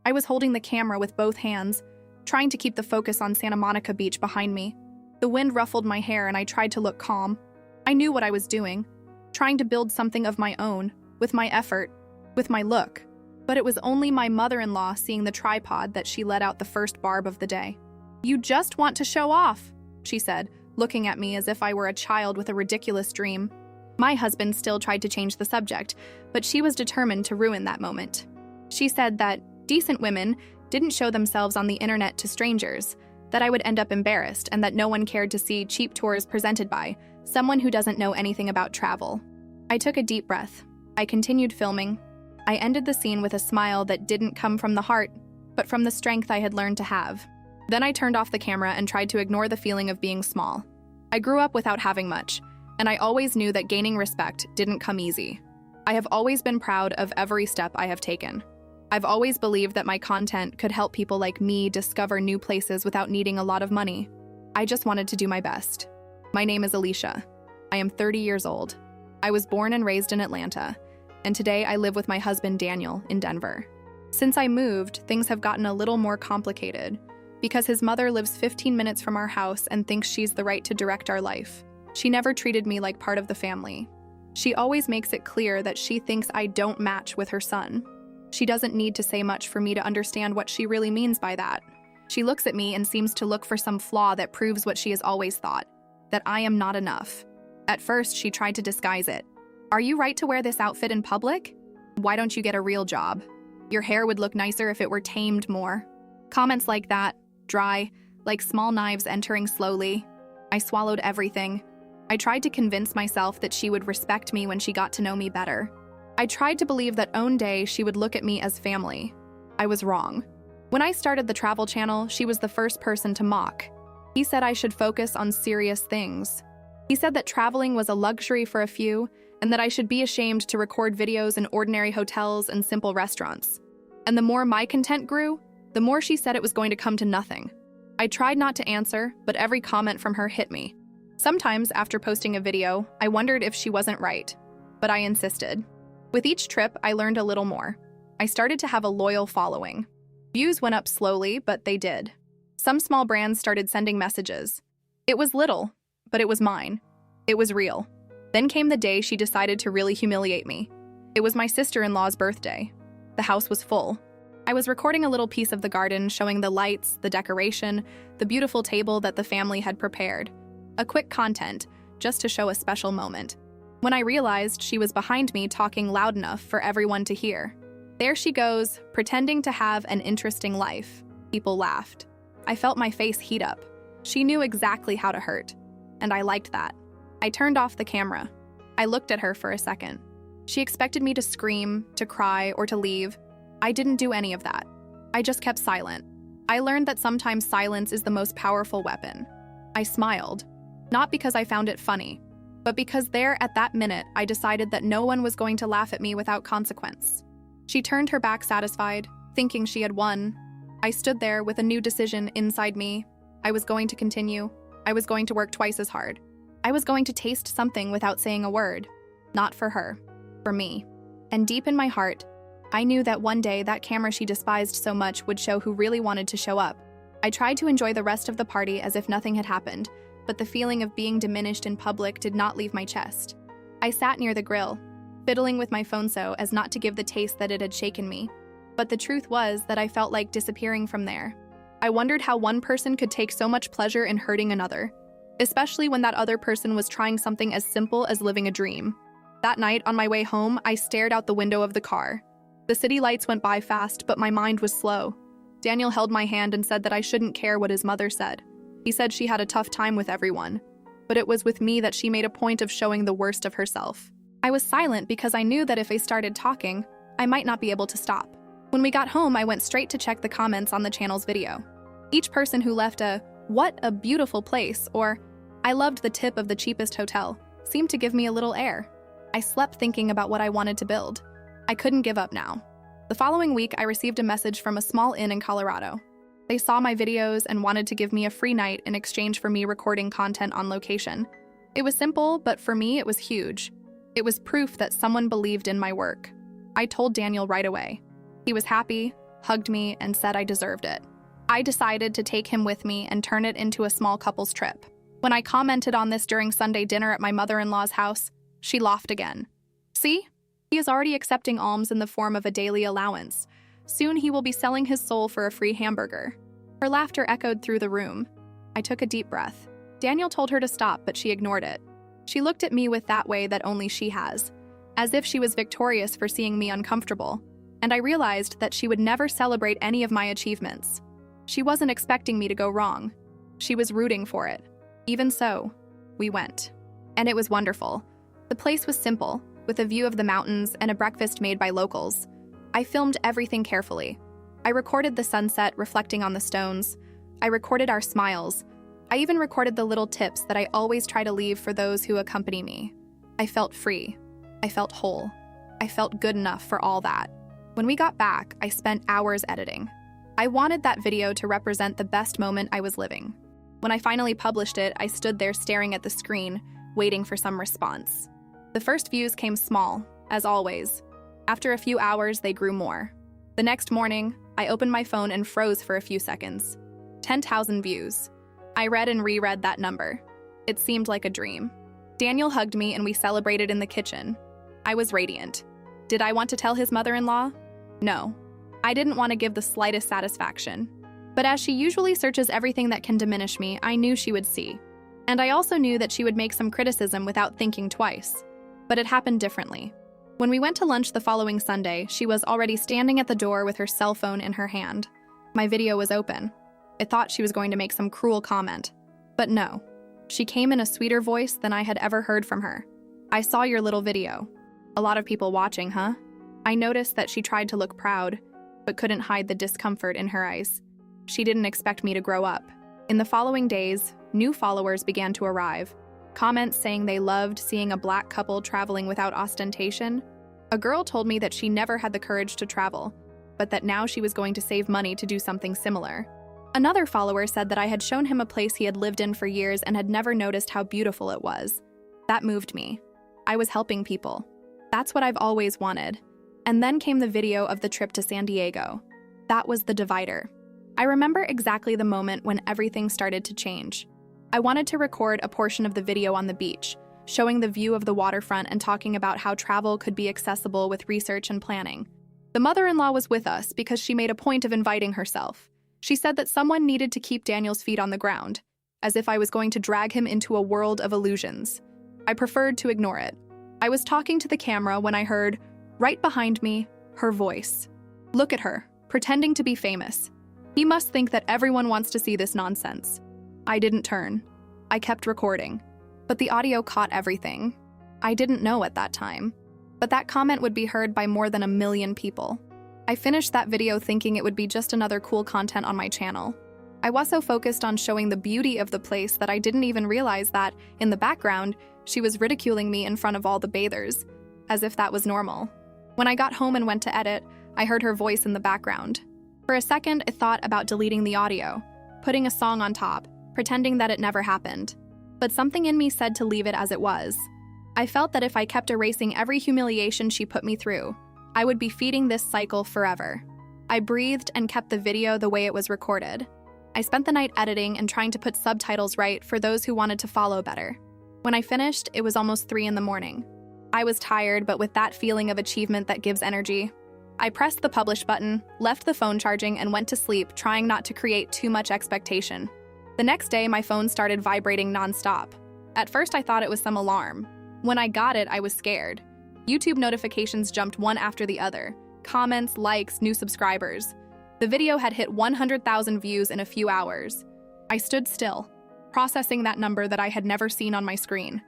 I was holding the camera with both hands, trying to keep the focus on Santa Monica Beach behind me. The wind ruffled my hair and I tried to look calm. I knew what I was doing, trying to build something of my own, with my effort, with my look. But it was only my mother-in-law seeing the tripod that she let out the first barb of the day. "You just want to show off," she said, looking at me as if I were a child with a ridiculous dream. My husband still tried to change the subject, but she was determined to ruin that moment. She said that decent women didn't show themselves on the internet to strangers, that I would end up embarrassed, and that no one cared to see cheap tours presented by someone who doesn't know anything about travel. I took a deep breath. I continued filming. I ended the scene with a smile that didn't come from the heart, but from the strength I had learned to have. Then I turned off the camera and tried to ignore the feeling of being small. I grew up without having much, and I always knew that gaining respect didn't come easy. I have always been proud of every step I have taken. I've always believed that my content could help people like me discover new places without needing a lot of money. I just wanted to do my best. My name is Alicia. I am 30 years old. I was born and raised in Atlanta, and today I live with my husband Daniel in Denver. Since I moved, things have gotten a little more complicated because his mother lives 15 minutes from our house and thinks she's the right to direct our life. She never treated me like part of the family. She always makes it clear that she thinks I don't match with her son. She doesn't need to say much for me to understand what she really means by that. She looks at me and seems to look for some flaw that proves what she has always thought, that I am not enough. At first, she tried to disguise it. "Are you right to wear this outfit in public? Why don't you get a real job? Your hair would look nicer if it were tamed more." Comments like that, dry, like small knives entering slowly. I swallowed everything. I tried to convince myself that she would respect me when she got to know me better. I tried to believe that one day she would look at me as family. I was wrong. When I started the travel channel, she was the first person to mock. He said I should focus on serious things. He said that traveling was a luxury for a few, and that I should be ashamed to record videos in ordinary hotels and simple restaurants. And the more my content grew, the more she said it was going to come to nothing. I tried not to answer, but every comment from her hit me. Sometimes, after posting a video, I wondered if she wasn't right, but I insisted. With each trip, I learned a little more. I started to have a loyal following. Views went up slowly, but they did. Some small brands started sending messages. It was little, but it was mine. It was real. Then came the day she decided to really humiliate me. It was my sister-in-law's birthday. The house was full. I was recording a little piece of the garden, showing the lights, the decoration, the beautiful table that the family had prepared. A quick content, just to show a special moment. When I realized she was behind me talking loud enough for everyone to hear. There she goes, pretending to have an interesting life. People laughed. I felt my face heat up. She knew exactly how to hurt, and I liked that. I turned off the camera. I looked at her for a second. She expected me to scream, to cry, or to leave. I didn't do any of that. I just kept silent. I learned that sometimes silence is the most powerful weapon. I smiled, not because I found it funny, but because there at that minute I decided that no one was going to laugh at me without consequence. She turned her back satisfied, thinking she had won. I stood there with a new decision inside me. I was going to continue. I was going to work twice as hard. I was going to taste something without saying a word. Not for her, for me. And deep in my heart, I knew that one day that camera she despised so much would show who really wanted to show up. I tried to enjoy the rest of the party as if nothing had happened, but the feeling of being diminished in public did not leave my chest. I sat near the grill, fiddling with my phone so as not to give the taste that it had shaken me. But the truth was that I felt like disappearing from there. I wondered how one person could take so much pleasure in hurting another, especially when that other person was trying something as simple as living a dream. That night, on my way home, I stared out the window of the car. The city lights went by fast, but my mind was slow. Daniel held my hand and said that I shouldn't care what his mother said. He said she had a tough time with everyone, but it was with me that she made a point of showing the worst of herself. I was silent because I knew that if I started talking, I might not be able to stop. When we got home, I went straight to check the comments on the channel's video. Each person who left a "what a beautiful place" or "I loved the tip of the cheapest hotel" seemed to give me a little air. I slept thinking about what I wanted to build. I couldn't give up now. The following week, I received a message from a small inn in Colorado. They saw my videos and wanted to give me a free night in exchange for me recording content on location. It was simple, but for me, it was huge. It was proof that someone believed in my work. I told Daniel right away. He was happy, hugged me, and said I deserved it. I decided to take him with me and turn it into a small couple's trip. When I commented on this during Sunday dinner at my mother-in-law's house, she laughed again. See? He is already accepting alms in the form of a daily allowance. Soon he will be selling his soul for a free hamburger. Her laughter echoed through the room. I took a deep breath. Daniel told her to stop, but she ignored it. She looked at me with that way that only she has, as if she was victorious for seeing me uncomfortable, and I realized that she would never celebrate any of my achievements. She wasn't expecting me to go wrong. She was rooting for it. Even so, we went. And it was wonderful. The place was simple, with a view of the mountains and a breakfast made by locals. I filmed everything carefully. I recorded the sunset reflecting on the stones. I recorded our smiles. I even recorded the little tips that I always try to leave for those who accompany me. I felt free. I felt whole. I felt good enough for all that. When we got back, I spent hours editing. I wanted that video to represent the best moment I was living. When I finally published it, I stood there staring at the screen, waiting for some response. The first views came small, as always. After a few hours, they grew more. The next morning, I opened my phone and froze for a few seconds. 10,000 views. I read and reread that number. It seemed like a dream. Daniel hugged me and we celebrated in the kitchen. I was radiant. Did I want to tell his mother-in-law? No. I didn't want to give the slightest satisfaction. But as she usually searches everything that can diminish me, I knew she would see. And I also knew that she would make some criticism without thinking twice. But it happened differently. When we went to lunch the following Sunday, she was already standing at the door with her cell phone in her hand. My video was open. I thought she was going to make some cruel comment. But no. She came in a sweeter voice than I had ever heard from her. I saw your little video. A lot of people watching, huh? I noticed that she tried to look proud, but couldn't hide the discomfort in her eyes. She didn't expect me to grow up. In the following days, new followers began to arrive. Comments saying they loved seeing a black couple traveling without ostentation. A girl told me that she never had the courage to travel, but that now she was going to save money to do something similar. Another follower said that I had shown him a place he had lived in for years and had never noticed how beautiful it was. That moved me. I was helping people. That's what I've always wanted. And then came the video of the trip to San Diego. That was the divider. I remember exactly the moment when everything started to change. I wanted to record a portion of the video on the beach, showing the view of the waterfront and talking about how travel could be accessible with research and planning. The mother-in-law was with us because she made a point of inviting herself. She said that someone needed to keep Daniel's feet on the ground, as if I was going to drag him into a world of illusions. I preferred to ignore it. I was talking to the camera when I heard, right behind me, her voice. Look at her, pretending to be famous. He must think that everyone wants to see this nonsense. I didn't turn. I kept recording. But the audio caught everything. I didn't know at that time. But that comment would be heard by more than 1 million people. I finished that video thinking it would be just another cool content on my channel. I was so focused on showing the beauty of the place that I didn't even realize that, in the background, she was ridiculing me in front of all the bathers, as if that was normal. When I got home and went to edit, I heard her voice in the background. For a second, I thought about deleting the audio, putting a song on top, pretending that it never happened. But something in me said to leave it as it was. I felt that if I kept erasing every humiliation she put me through, I would be feeding this cycle forever. I breathed and kept the video the way it was recorded. I spent the night editing and trying to put subtitles right for those who wanted to follow better. When I finished, it was almost 3 a.m. I was tired, but with that feeling of achievement that gives energy. I pressed the publish button, left the phone charging, and went to sleep, trying not to create too much expectation. The next day, my phone started vibrating nonstop. At first, I thought it was some alarm. When I got it, I was scared. YouTube notifications jumped one after the other. Comments, likes, new subscribers. The video had hit 100,000 views in a few hours. I stood still, processing that number that I had never seen on my screen.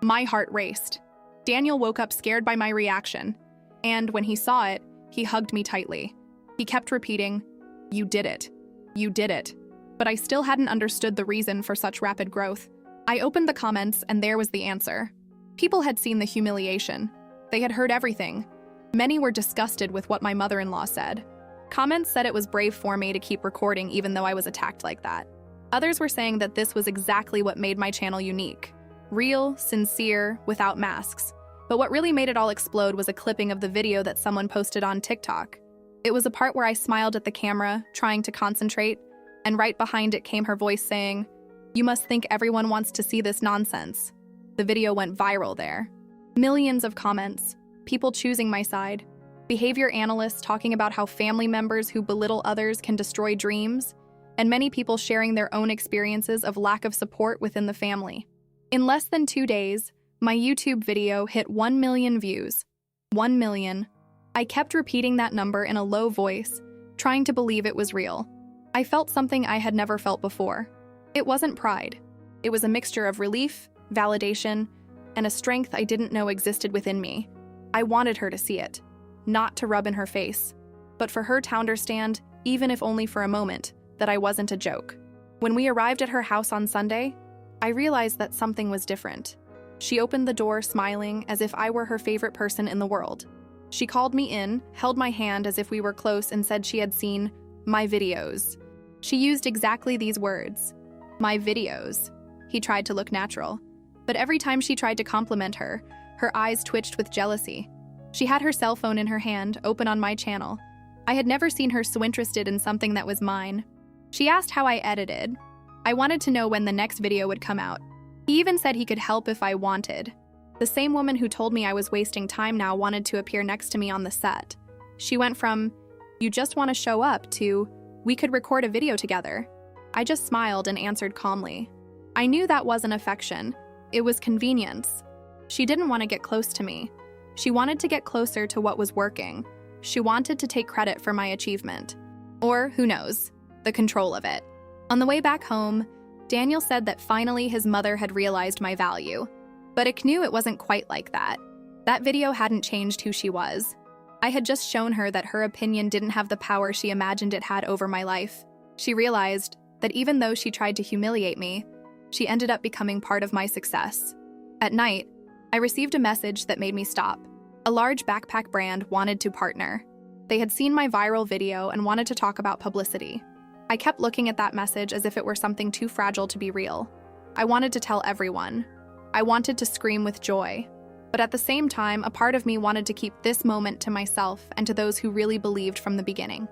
My heart raced. Daniel woke up scared by my reaction, and when he saw it, he hugged me tightly. He kept repeating, "You did it. You did it." But I still hadn't understood the reason for such rapid growth. I opened the comments, and there was the answer. People had seen the humiliation. They had heard everything. Many were disgusted with what my mother-in-law said. Comments said it was brave for me to keep recording even though I was attacked like that. Others were saying that this was exactly what made my channel unique. Real, sincere, without masks. But what really made it all explode was a clipping of the video that someone posted on TikTok. It was a part where I smiled at the camera, trying to concentrate, and right behind it came her voice saying, "You must think everyone wants to see this nonsense." The video went viral there. Millions of comments, people choosing my side, behavior analysts talking about how family members who belittle others can destroy dreams, and many people sharing their own experiences of lack of support within the family. In less than 2 days, my YouTube video hit 1 million views. 1 million. I kept repeating that number in a low voice, trying to believe it was real. I felt something I had never felt before. It wasn't pride. It was a mixture of relief, validation, and a strength I didn't know existed within me. I wanted her to see it, not to rub in her face, but for her to understand, even if only for a moment, that I wasn't a joke. When we arrived at her house on Sunday, I realized that something was different. She opened the door smiling as if I were her favorite person in the world. She called me in, held my hand as if we were close, and said she had seen my videos. She used exactly these words, "my videos." He tried to look natural, but every time she tried to compliment her, her eyes twitched with jealousy. She had her cell phone in her hand, open on my channel. I had never seen her so interested in something that was mine. She asked how I edited. I wanted to know when the next video would come out. He even said he could help if I wanted. The same woman who told me I was wasting time now wanted to appear next to me on the set. She went from, "You just want to show up," to, "We could record a video together." I just smiled and answered calmly. I knew that wasn't affection. It was convenience. She didn't want to get close to me. She wanted to get closer to what was working. She wanted to take credit for my achievement. Or, who knows, the control of it. On the way back home, Daniel said that finally his mother had realized my value. But I knew it wasn't quite like that. That video hadn't changed who she was. I had just shown her that her opinion didn't have the power she imagined it had over my life. She realized that even though she tried to humiliate me, she ended up becoming part of my success. At night, I received a message that made me stop. A large backpack brand wanted to partner. They had seen my viral video and wanted to talk about publicity. I kept looking at that message as if it were something too fragile to be real. I wanted to tell everyone. I wanted to scream with joy. But at the same time, a part of me wanted to keep this moment to myself and to those who really believed from the beginning.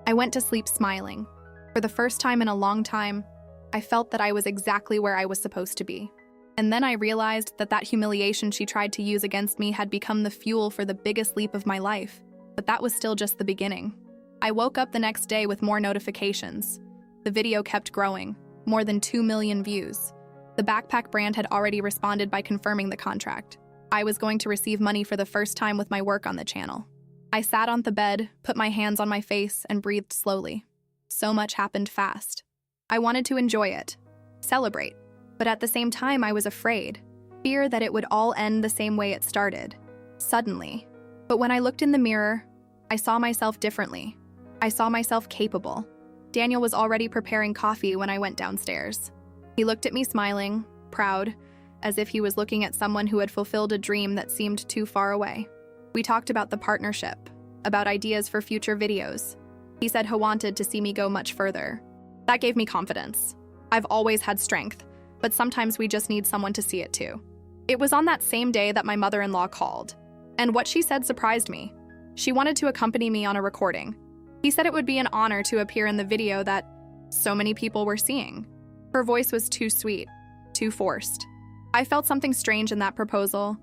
I went to sleep smiling. For the first time in a long time, I felt that I was exactly where I was supposed to be. And then I realized that that humiliation she tried to use against me had become the fuel for the biggest leap of my life. But that was still just the beginning. I woke up the next day with more notifications. The video kept growing, more than 2 million views. The backpack brand had already responded by confirming the contract. I was going to receive money for the first time with my work on the channel. I sat on the bed, put my hands on my face, and breathed slowly. So much happened fast. I wanted to enjoy it, celebrate, but at the same time I was afraid. Fear that it would all end the same way it started, suddenly. But when I looked in the mirror, I saw myself differently. I saw myself capable. Daniel was already preparing coffee when I went downstairs. He looked at me smiling, proud, as if he was looking at someone who had fulfilled a dream that seemed too far away. We talked about the partnership, about ideas for future videos. He said he wanted to see me go much further. That gave me confidence. I've always had strength, but sometimes we just need someone to see it too. It was on that same day that my mother-in-law called, and what she said surprised me. She wanted to accompany me on a recording. He said it would be an honor to appear in the video that so many people were seeing. Her voice was too sweet, too forced. I felt something strange in that proposal.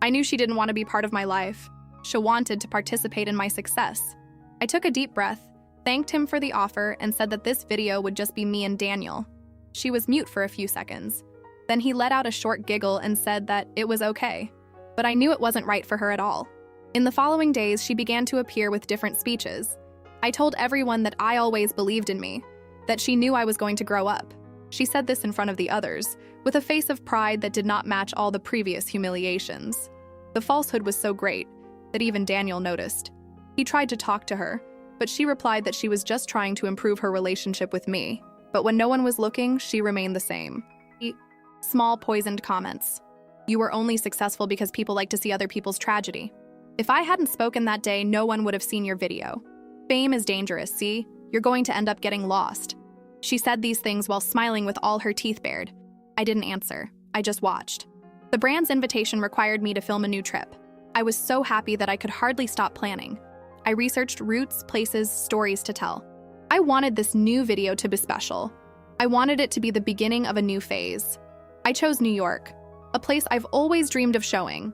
I knew she didn't want to be part of my life. She wanted to participate in my success. I took a deep breath, thanked him for the offer, and said that this video would just be me and Daniel. She was mute for a few seconds. Then he let out a short giggle and said that it was okay. But I knew it wasn't right for her at all. In the following days, she began to appear with different speeches. I told everyone that I always believed in me, that she knew I was going to grow up. She said this in front of the others, with a face of pride that did not match all the previous humiliations. The falsehood was so great that even Daniel noticed. He tried to talk to her, but she replied that she was just trying to improve her relationship with me. But when no one was looking, she remained the same. Small poisoned comments. You were only successful because people like to see other people's tragedy. If I hadn't spoken that day, no one would have seen your video. Fame is dangerous, see? You're going to end up getting lost. She said these things while smiling with all her teeth bared. I didn't answer. I just watched. The brand's invitation required me to film a new trip. I was so happy that I could hardly stop planning. I researched routes, places, stories to tell. I wanted this new video to be special. I wanted it to be the beginning of a new phase. I chose New York, a place I've always dreamed of showing.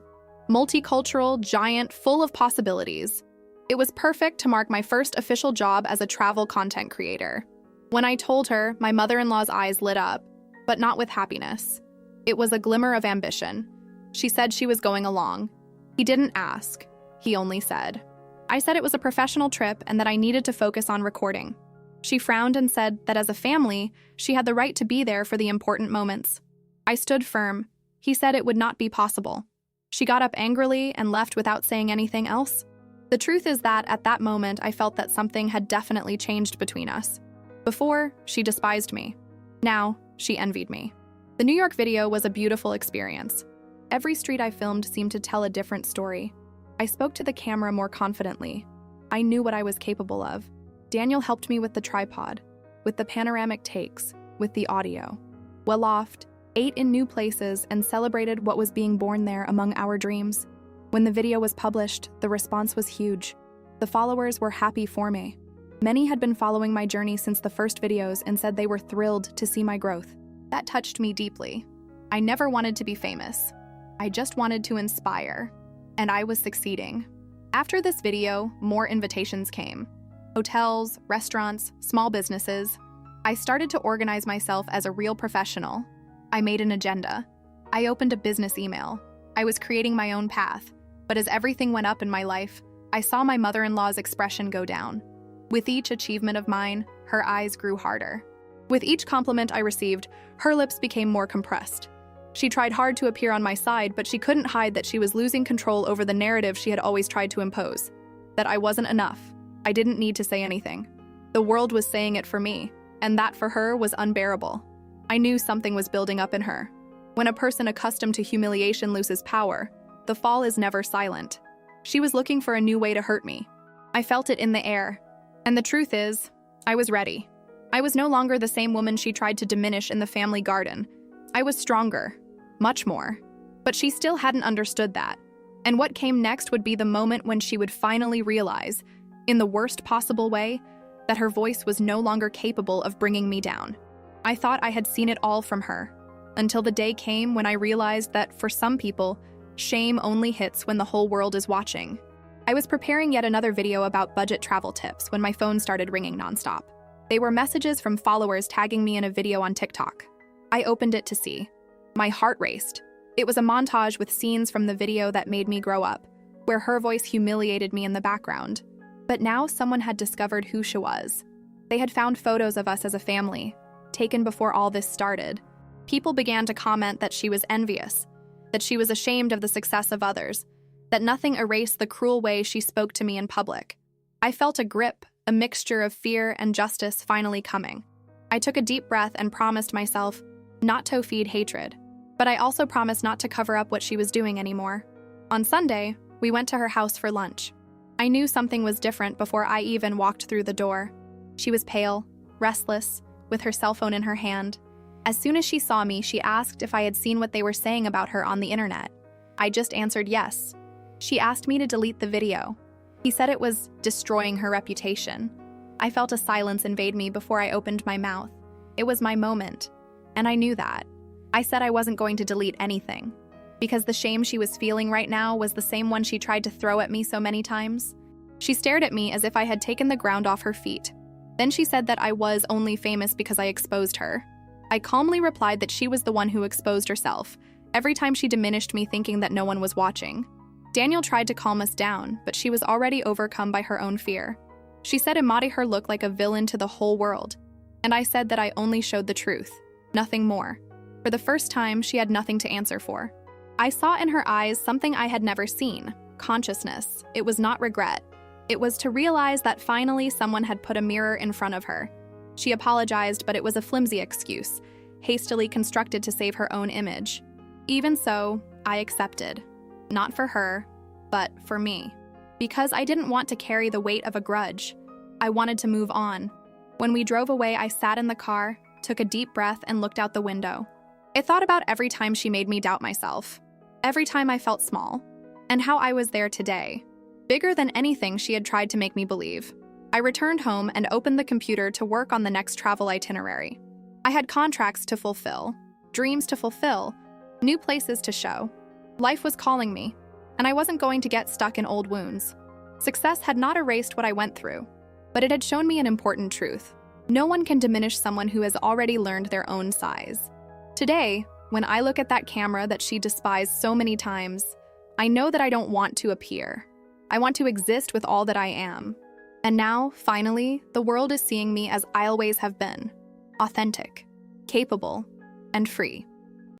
Multicultural, giant, full of possibilities. It was perfect to mark my first official job as a travel content creator. When I told her, my mother-in-law's eyes lit up, but not with happiness. It was a glimmer of ambition. She said she was going along. He didn't ask. He only said. I said it was a professional trip and that I needed to focus on recording. She frowned and said that as a family, she had the right to be there for the important moments. I stood firm. He said it would not be possible. She got up angrily and left without saying anything else. The truth is that at that moment, I felt that something had definitely changed between us. Before, she despised me. Now, she envied me. The New York video was a beautiful experience. Every street I filmed seemed to tell a different story. I spoke to the camera more confidently. I knew what I was capable of. Daniel helped me with the tripod, with the panoramic takes, with the audio. Well offed, ate in new places, and celebrated what was being born there among our dreams. When the video was published, the response was huge. The followers were happy for me. Many had been following my journey since the first videos and said they were thrilled to see my growth. That touched me deeply. I never wanted to be famous. I just wanted to inspire. And I was succeeding. After this video, more invitations came. Hotels, restaurants, small businesses. I started to organize myself as a real professional. I made an agenda. I opened a business email. I was creating my own path. But as everything went up in my life, I saw my mother-in-law's expression go down. With each achievement of mine, her eyes grew harder. With each compliment I received, her lips became more compressed. She tried hard to appear on my side, but she couldn't hide that she was losing control over the narrative she had always tried to impose. That I wasn't enough. I didn't need to say anything. The world was saying it for me, and that for her was unbearable. I knew something was building up in her. When a person accustomed to humiliation loses power, the fall is never silent. She was looking for a new way to hurt me. I felt it in the air. And the truth is, I was ready. I was no longer the same woman she tried to diminish in the family garden. I was stronger, much more. But she still hadn't understood that. And what came next would be the moment when she would finally realize, in the worst possible way, that her voice was no longer capable of bringing me down. I thought I had seen it all from her, until the day came when I realized that for some people, shame only hits when the whole world is watching. I was preparing yet another video about budget travel tips when my phone started ringing nonstop. They were messages from followers tagging me in a video on TikTok. I opened it to see. My heart raced. It was a montage with scenes from the video that made me grow up, where her voice humiliated me in the background. But now someone had discovered who she was. They had found photos of us as a family, taken before all this started. People began to comment that she was envious, that she was ashamed of the success of others, that nothing erased the cruel way she spoke to me in public. I felt a grip, a mixture of fear and justice finally coming. I took a deep breath and promised myself not to feed hatred, but I also promised not to cover up what she was doing anymore. On Sunday, we went to her house for lunch. I knew something was different before I even walked through the door. She was pale, restless, with her cell phone in her hand. As soon as she saw me, she asked if I had seen what they were saying about her on the internet. I just answered yes. She asked me to delete the video. He said it was destroying her reputation. I felt a silence invade me before I opened my mouth. It was my moment, and I knew that. I said I wasn't going to delete anything, because the shame she was feeling right now was the same one she tried to throw at me so many times. She stared at me as if I had taken the ground off her feet. Then she said that I was only famous because I exposed her. I calmly replied that she was the one who exposed herself, every time she diminished me thinking that no one was watching. Daniel tried to calm us down, but she was already overcome by her own fear. She said it made her look like a villain to the whole world, and I said that I only showed the truth, nothing more. For the first time, she had nothing to answer for. I saw in her eyes something I had never seen, consciousness. It was not regret. It was to realize that finally someone had put a mirror in front of her. She apologized, but it was a flimsy excuse, hastily constructed to save her own image. Even so, I accepted. Not for her, but for me. Because I didn't want to carry the weight of a grudge. I wanted to move on. When we drove away, I sat in the car, took a deep breath, and looked out the window. I thought about every time she made me doubt myself, every time I felt small, and how I was there today, bigger than anything she had tried to make me believe. I returned home and opened the computer to work on the next travel itinerary. I had contracts to fulfill, dreams to fulfill, new places to show. Life was calling me, and I wasn't going to get stuck in old wounds. Success had not erased what I went through, but it had shown me an important truth. No one can diminish someone who has already learned their own size. Today, when I look at that camera that she despised so many times, I know that I don't want to appear. I want to exist with all that I am. And now, finally, the world is seeing me as I always have been: authentic, capable, and free.